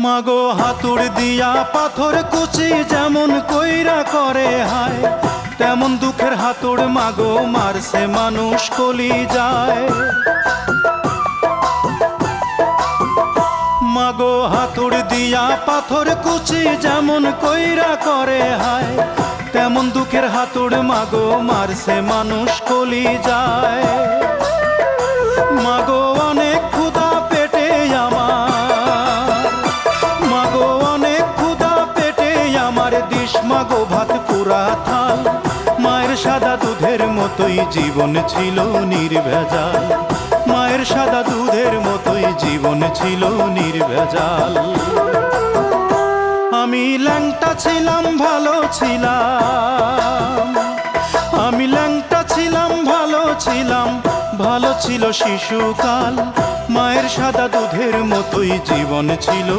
মাগো হাতুড় দিয়া পাথর কুচি যেমন কইরা করে হায়, তেমন দুঃখের হাতুড় মাগো মারছে মানুষ কলি যায়। মাগো হাতুড় দিয়া পাথর কুচি যেমন কইরা করে হায়, তেমন দুঃখের হাতুড় মাগো মারছে মানুষ কলি যায়। মাগো অনেক ক্ষুধা পেটে আমার, মাগো অনেক ক্ষুধা পেটে আমার, দিস মাগো ভাত পুরা থাল। মায়ের সাদা দুধের মতোই জীবন ছিল নির্ভেজাল, মায়ের সাদা দুধের মতোই জীবন ছিল নির্ভেজাল। আমি ল্যাংটা ছিলাম ভালো ছিলাম, আমি ল্যাংটা ছিলাম ভালো ছিলাম, ভালো ছিল শিশুকাল। মায়ের সাদা দুধের মতোই জীবন ছিল